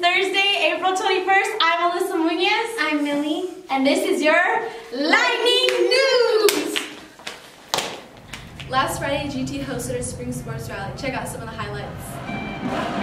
Thursday, April 21st. I'm Alyssa Munez. I'm Millie. And this is your Lightning News! Last Friday, GT hosted a spring sports rally. Check out some of the highlights.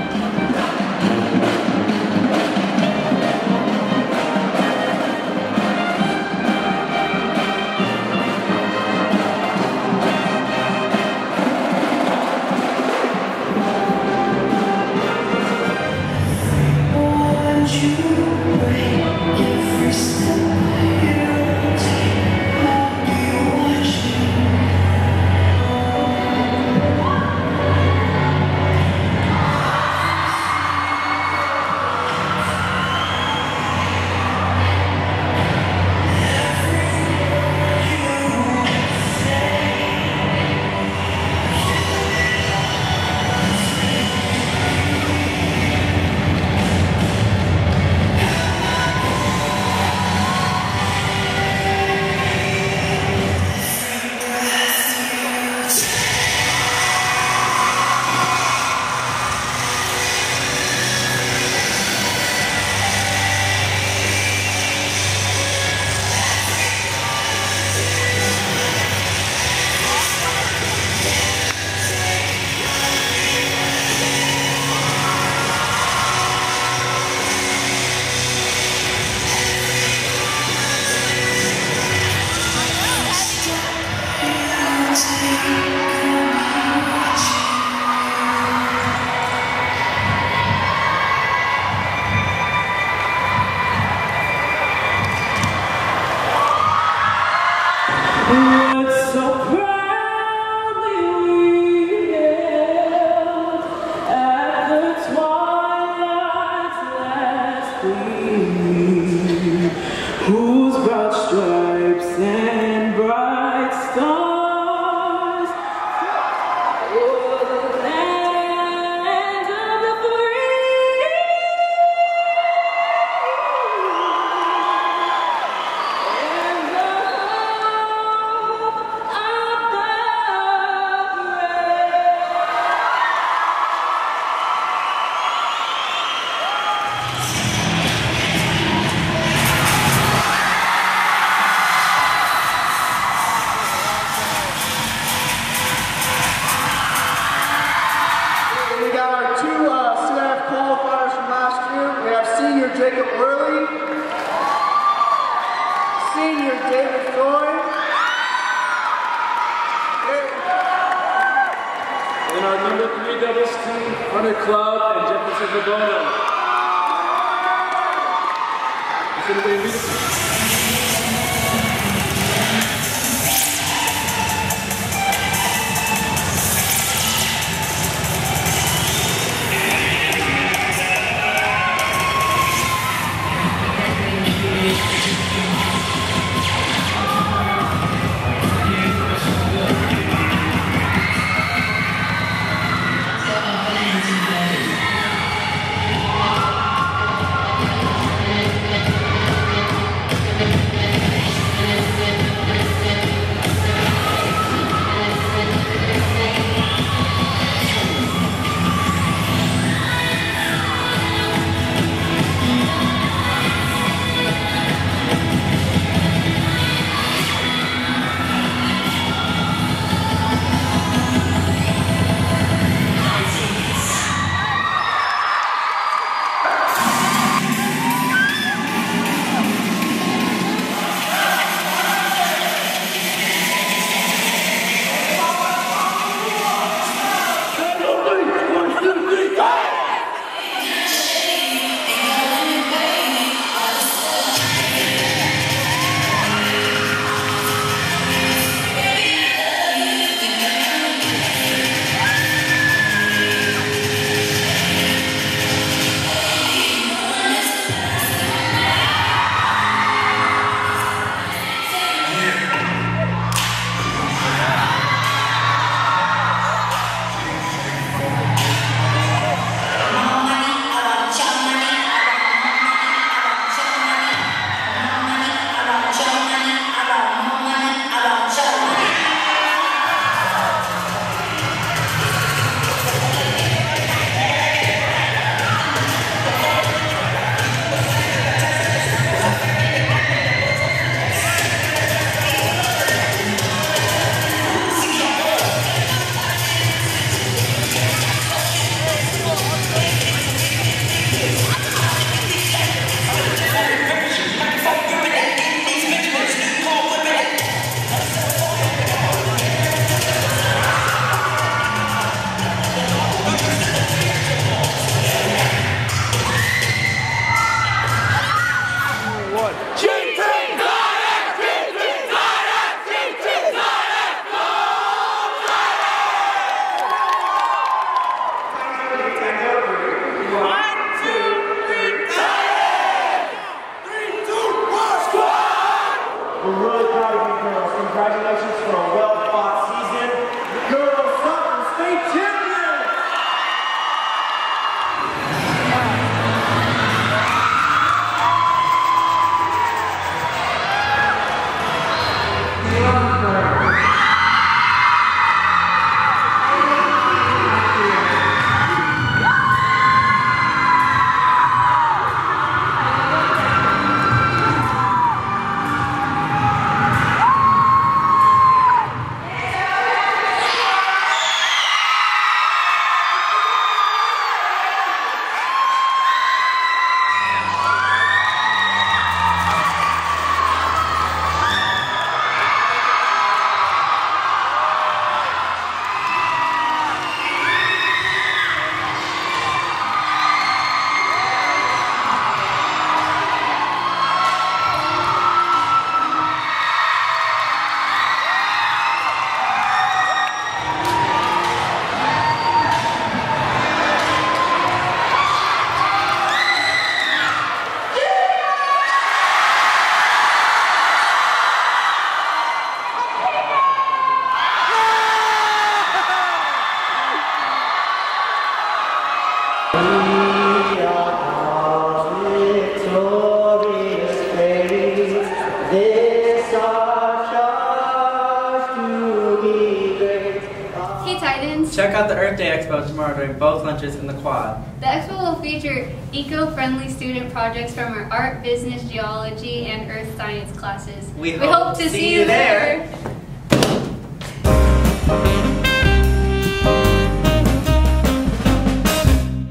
check out the Earth Day Expo tomorrow during both lunches in the quad. The expo will feature eco-friendly student projects from our art, business, geology, and earth science classes. We hope to see you there.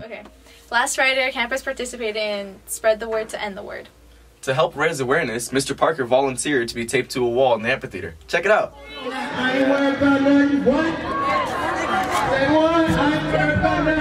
Okay. Last Friday, our campus participated in Spread the Word to End the Word. To help raise awareness, Mr. Parker volunteered to be taped to a wall in the amphitheater. Check it out. I work on what? Say what? I work on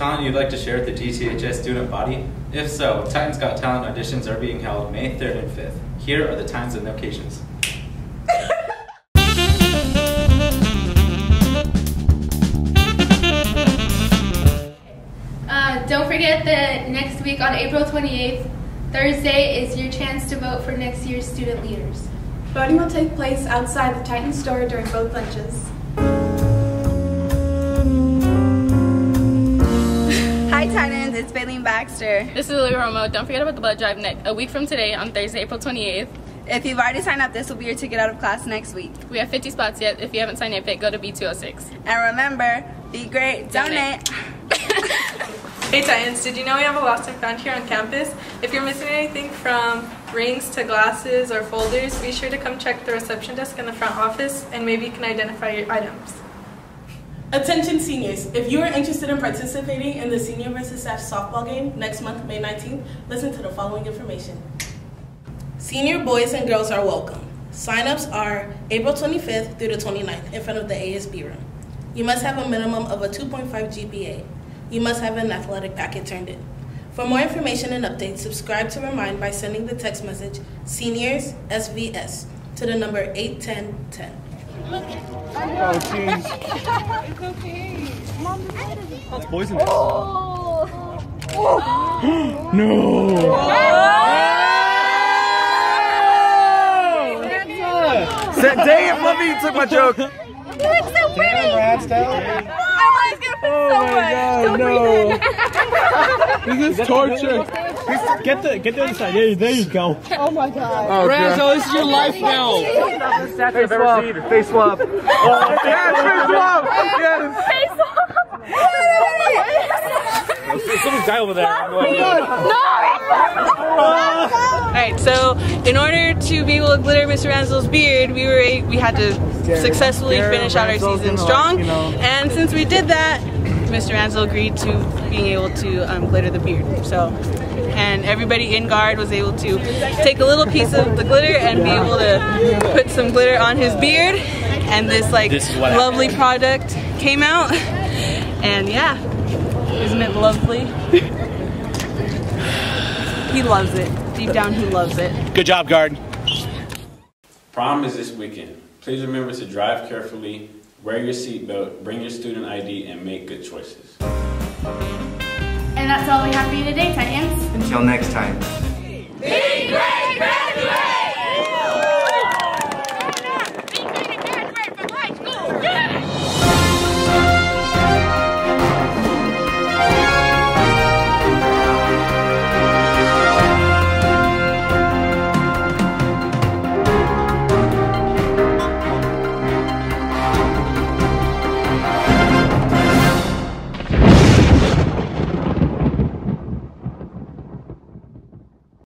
talent you'd like to share with the GTHS student body? If so, Titans Got Talent auditions are being held May 3rd and 5th. Here are the times and locations. Don't forget that next week on April 28th, Thursday, is your chance to vote for next year's student leaders. Voting will take place outside the Titan store during both lunches. Hi Titans, it's Vaylene Baxter. This is Romo. Don't forget about the blood drive a week from today on Thursday, April 28th. If you've already signed up, this will be your ticket out of class next week. We have 50 spots yet. If you haven't signed up, go to B206. And remember, be great, donate. Hey Titans, did you know we have a lost and found here on campus? If you're missing anything from rings to glasses or folders, be sure to come check the reception desk in the front office and maybe you can identify your items. Attention seniors, if you are interested in participating in the Senior vs. Staff softball game next month, May 19th, listen to the following information. Senior boys and girls are welcome. Sign-ups are April 25th through the 29th in front of the ASB room. You must have a minimum of a 2.5 GPA. You must have an athletic packet turned in. For more information and updates, subscribe to Remind by sending the text message Seniors SVS to the number 81010. Oh, jeez. It's okay. Mom, that's poisonous. Oh. No. Dang it, Fluffy, you took my joke. You look so pretty. I was gonna put Oh my god, no. This is torture. Get the other side. There you go. Oh my god. Oh, Krystal, this is your life now. Face swap. Face swap. Oh, yes, face swap. Yes. Face swap. Someone's guy over there. Alright, so in order to be able to glitter Mr. Ranzel's beard, we had to successfully finish out our season strong. And since we did that, Mr. Ranzel agreed to being able to glitter the beard. So, and everybody in guard was able to take a little piece of the glitter and be able to put some glitter on his beard. And this lovely product came out. And yeah, isn't it lovely? He loves it. Deep down, he loves it. Good job, guard. Prom is this weekend. Please remember to drive carefully, wear your seatbelt, bring your student ID, and make good choices. And that's all we have for you today, Titans. Until next time.